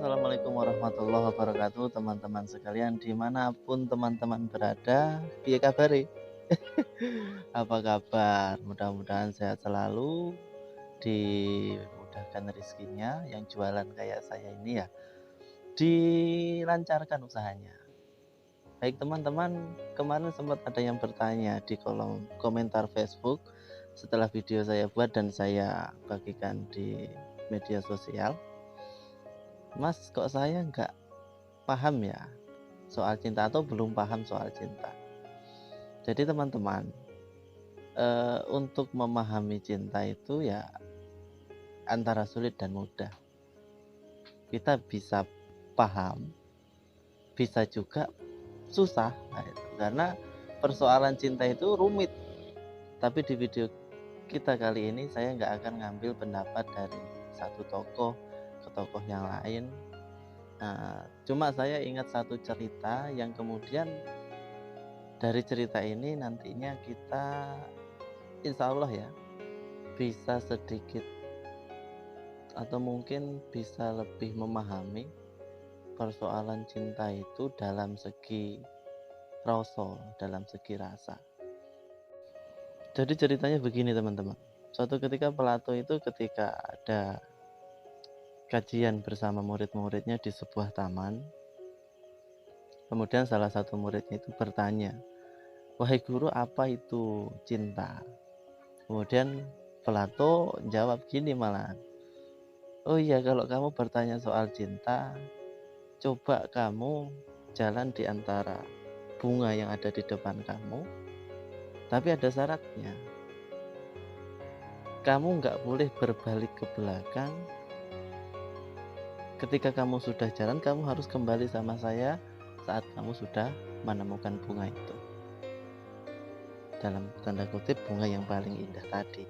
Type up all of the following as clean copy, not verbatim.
Assalamualaikum warahmatullahi wabarakatuh, teman-teman sekalian dimanapun teman-teman berada. Piye kabare? Apa kabar? Mudah-mudahan sehat selalu, dimudahkan rezekinya. Yang jualan kayak saya ini ya dilancarkan usahanya. Baik teman-teman, kemarin sempat ada yang bertanya di kolom komentar Facebook setelah video saya buat dan saya bagikan di media sosial. Mas, kok saya nggak paham ya soal cinta atau belum paham soal cinta. Jadi teman-teman, untuk memahami cinta itu ya antara sulit dan mudah. Kita bisa paham, bisa juga susah. Nah, itu. Karena persoalan cinta itu rumit. Tapi di video kita kali ini saya nggak akan ngambil pendapat dari satu tokoh ke tokoh yang lain. Nah, cuma saya ingat satu cerita yang kemudian dari cerita ini nantinya kita insya Allah ya bisa sedikit atau mungkin bisa lebih memahami persoalan cinta itu dalam segi rasa, dalam segi rasa. Jadi ceritanya begini teman-teman. Suatu ketika Plato itu ketika ada kajian bersama murid-muridnya di sebuah taman, kemudian salah satu muridnya itu bertanya, "Wahai guru, apa itu cinta?" Kemudian Plato jawab gini malah, "Oh iya, kalau kamu bertanya soal cinta, coba kamu jalan di antara bunga yang ada di depan kamu, tapi ada syaratnya. Kamu nggak boleh berbalik ke belakang. Ketika kamu sudah jalan, kamu harus kembali sama saya saat kamu sudah menemukan bunga itu." Dalam tanda kutip bunga yang paling indah tadi.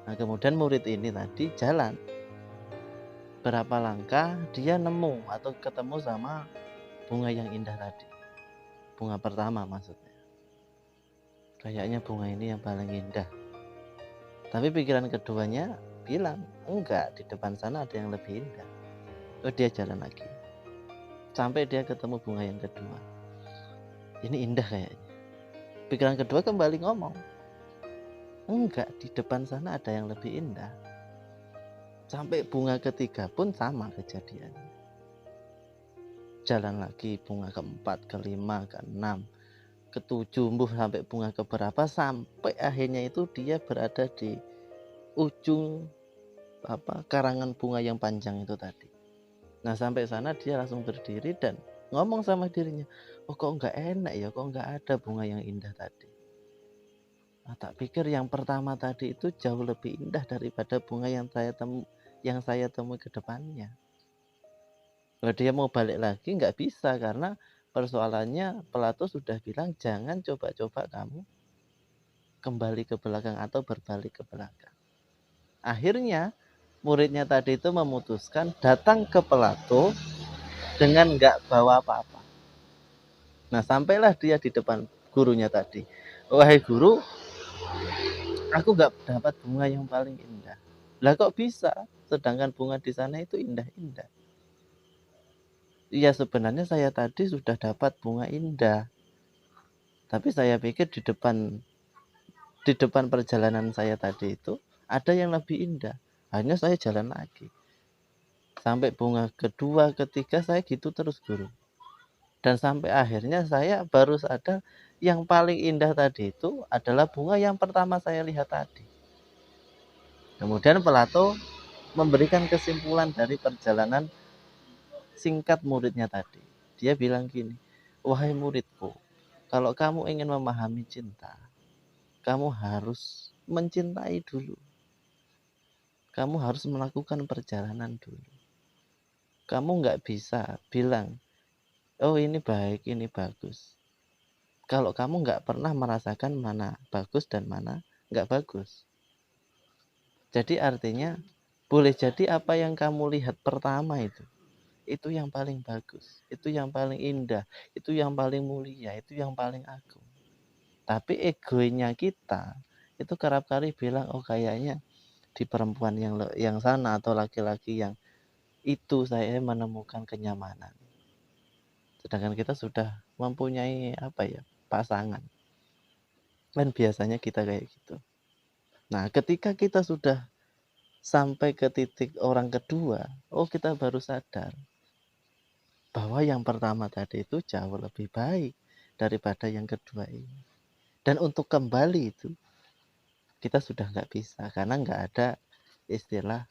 Nah, kemudian murid ini tadi jalan. Berapa langkah dia nemu atau ketemu sama bunga yang indah tadi. Bunga pertama maksudnya. Kayaknya bunga ini yang paling indah. Tapi pikiran keduanya bilang, enggak, di depan sana ada yang lebih indah. Oh, dia jalan lagi. Sampai dia ketemu bunga yang kedua. Ini indah kayaknya. Pikiran kedua kembali ngomong, enggak, di depan sana ada yang lebih indah. Sampai bunga ketiga pun sama kejadiannya. Jalan lagi bunga keempat, kelima, keenam, ketujuh, sampai bunga keberapa, sampai akhirnya itu dia berada di ujung karangan bunga yang panjang itu tadi. Nah, sampai sana dia langsung berdiri dan ngomong sama dirinya, oh kok nggak enak ya, kok nggak ada bunga yang indah tadi. Nah, tak pikir yang pertama tadi itu jauh lebih indah daripada bunga yang saya temui ke depannya. Kalau dia mau balik lagi nggak bisa, karena persoalannya Plato sudah bilang jangan coba-coba kamu kembali ke belakang atau berbalik ke belakang. Akhirnya muridnya tadi itu memutuskan datang ke Plato dengan nggak bawa apa-apa. Nah, sampailah dia di depan gurunya tadi. "Wahai guru, aku nggak dapat bunga yang paling indah." Lah kok bisa? Sedangkan bunga di sana itu indah-indah. Iya, sebenarnya saya tadi sudah dapat bunga indah. Tapi saya pikir di depan perjalanan saya tadi itu ada yang lebih indah. Akhirnya saya jalan lagi. Sampai bunga kedua, ketiga, saya gitu terus guru. Dan sampai akhirnya saya baru sadar yang paling indah tadi itu adalah bunga yang pertama saya lihat tadi. Kemudian Plato memberikan kesimpulan dari perjalanan singkat muridnya tadi. Dia bilang gini, "Wahai muridku, kalau kamu ingin memahami cinta, kamu harus mencintai dulu. Kamu harus melakukan perjalanan dulu. Kamu nggak bisa bilang, oh ini baik, ini bagus, kalau kamu nggak pernah merasakan mana bagus dan mana nggak bagus." Jadi artinya boleh jadi apa yang kamu lihat pertama itu yang paling bagus, itu yang paling indah, itu yang paling mulia, itu yang paling agung. Tapi egonya kita itu kerap kali bilang, oh kayaknya di perempuan yang sana atau laki-laki yang itu saya menemukan kenyamanan. Sedangkan kita sudah mempunyai pasangan. Dan biasanya kita kayak gitu. Nah, ketika kita sudah sampai ke titik orang kedua, kita baru sadar bahwa yang pertama tadi itu jauh lebih baik daripada yang kedua ini. Dan untuk kembali itu kita sudah nggak bisa karena nggak ada istilah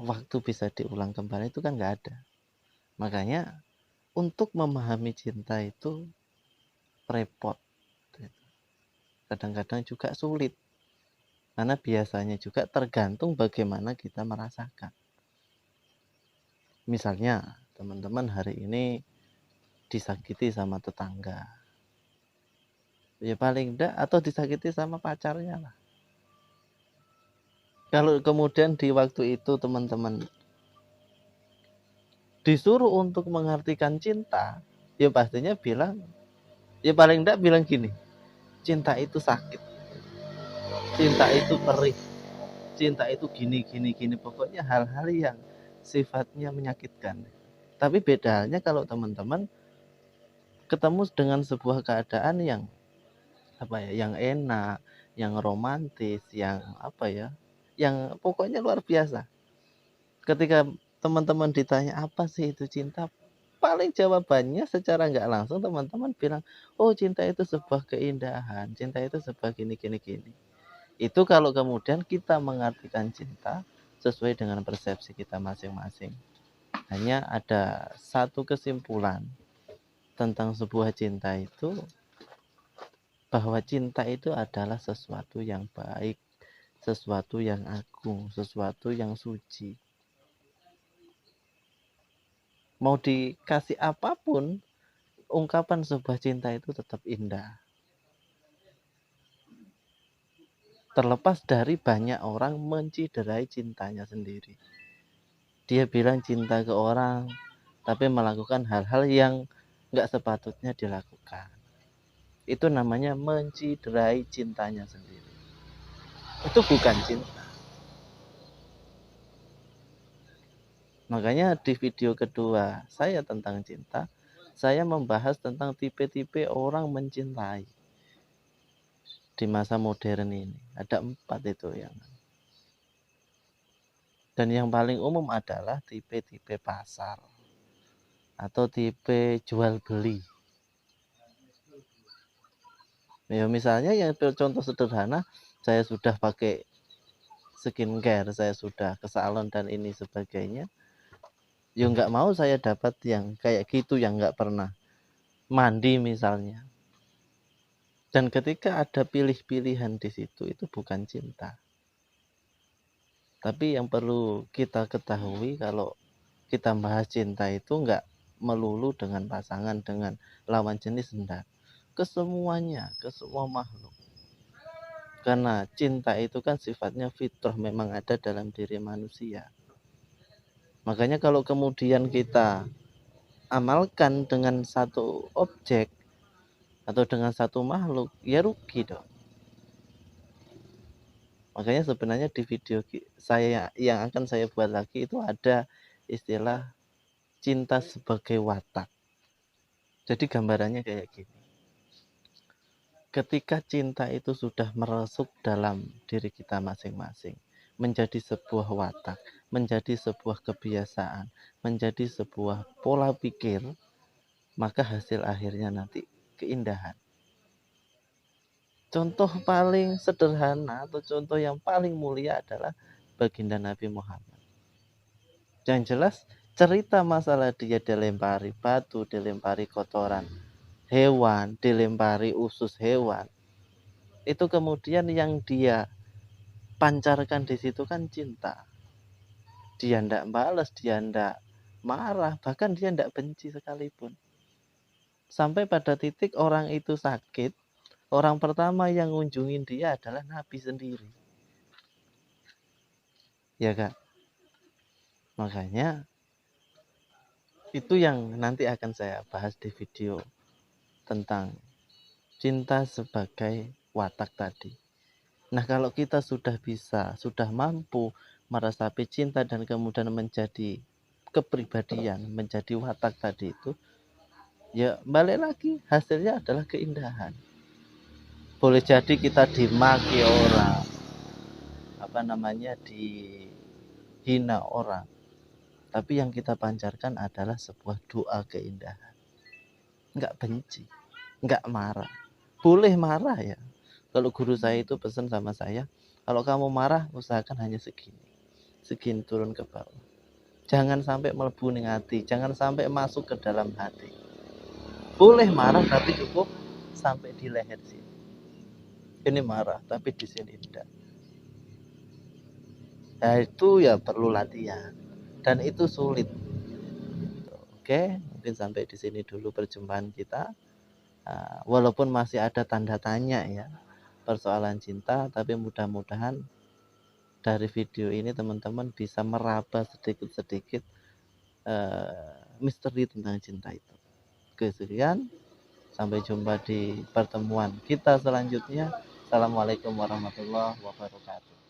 waktu bisa diulang kembali itu kan nggak ada. Makanya untuk memahami cinta itu repot. Kadang-kadang juga sulit. Karena biasanya juga tergantung bagaimana kita merasakan. Misalnya, teman-teman hari ini disakiti sama tetangga. Ya paling enggak atau disakiti sama pacarnya lah. Kalau kemudian di waktu itu teman-teman disuruh untuk mengartikan cinta, ya pastinya ya paling enggak bilang gini, cinta itu sakit, cinta itu perih, cinta itu gini, pokoknya hal-hal yang sifatnya menyakitkan. Tapi bedanya kalau teman-teman ketemu dengan sebuah keadaan yang yang enak, yang romantis, yang yang pokoknya luar biasa. Ketika teman-teman ditanya apa sih itu cinta, paling jawabannya secara nggak langsung teman-teman bilang, oh cinta itu sebuah keindahan, cinta itu sebuah gini. Itu kalau kemudian kita mengartikan cinta sesuai dengan persepsi kita masing-masing. Hanya ada satu kesimpulan tentang sebuah cinta itu, bahwa cinta itu adalah sesuatu yang baik, sesuatu yang agung, sesuatu yang suci. Mau dikasih apapun, ungkapan sebuah cinta itu tetap indah. Terlepas dari banyak orang menciderai cintanya sendiri. Dia bilang cinta ke orang, tapi melakukan hal-hal yang nggak sepatutnya dilakukan. Itu namanya menciderai cintanya sendiri. Itu bukan cinta. Makanya di video kedua saya tentang cinta, saya membahas tentang tipe-tipe orang mencintai di masa modern ini. Ada 4 itu yang. Dan yang paling umum adalah tipe-tipe pasar atau tipe jual beli. Ya misalnya yang contoh sederhana, saya sudah pakai skincare, saya sudah ke salon dan ini sebagainya. Ya nggak mau saya dapat yang kayak gitu, yang nggak pernah mandi misalnya. Dan ketika ada pilih-pilihan di situ, itu bukan cinta. Tapi yang perlu kita ketahui, kalau kita bahas cinta itu nggak melulu dengan pasangan, dengan lawan jenis, enggak. Kesemuanya, ke semua makhluk. Karena cinta itu kan sifatnya fitrah, memang ada dalam diri manusia. Makanya kalau kemudian kita amalkan dengan satu objek atau dengan satu makhluk, ya rugi dong. Makanya sebenarnya di video saya yang akan saya buat lagi itu ada istilah cinta sebagai watak. Jadi gambarannya kayak gini. Ketika cinta itu sudah meresuk dalam diri kita masing-masing, menjadi sebuah watak, menjadi sebuah kebiasaan, menjadi sebuah pola pikir, maka hasil akhirnya nanti keindahan. Contoh paling sederhana atau contoh yang paling mulia adalah baginda Nabi Muhammad. Yang jelas cerita masalah dia dilempari batu, dilempari kotoran hewan, dilempari usus hewan. Itu kemudian yang dia pancarkan di situ kan cinta. Dia ndak balas, dia ndak marah, bahkan dia ndak benci sekalipun. Sampai pada titik orang itu sakit, orang pertama yang ngunjungin dia adalah Nabi sendiri. Ya Kak. Makanya itu yang nanti akan saya bahas di video tentang cinta sebagai watak tadi. Nah, kalau kita sudah bisa, sudah mampu meresapi cinta dan kemudian menjadi kepribadian, menjadi watak tadi itu, ya balik lagi hasilnya adalah keindahan. Boleh jadi kita dimaki orang, dihina orang, tapi yang kita pancarkan adalah sebuah doa keindahan. Nggak benci, nggak marah. Boleh marah ya. Kalau guru saya itu pesan sama saya, kalau kamu marah usahakan hanya segini turun ke bawah. Jangan sampai melebu ning hati, jangan sampai masuk ke dalam hati. Boleh marah tapi cukup sampai di leher sini. Ini marah tapi di sini tidak. Nah, itu ya perlu latihan dan itu sulit. Oke, mungkin sampai di sini dulu perjumpaan kita. Walaupun masih ada tanda tanya ya persoalan cinta, tapi mudah-mudahan dari video ini teman-teman bisa meraba sedikit-sedikit misteri tentang cinta itu. Oke, sekian. Sampai jumpa di pertemuan kita selanjutnya. Assalamualaikum warahmatullahi wabarakatuh.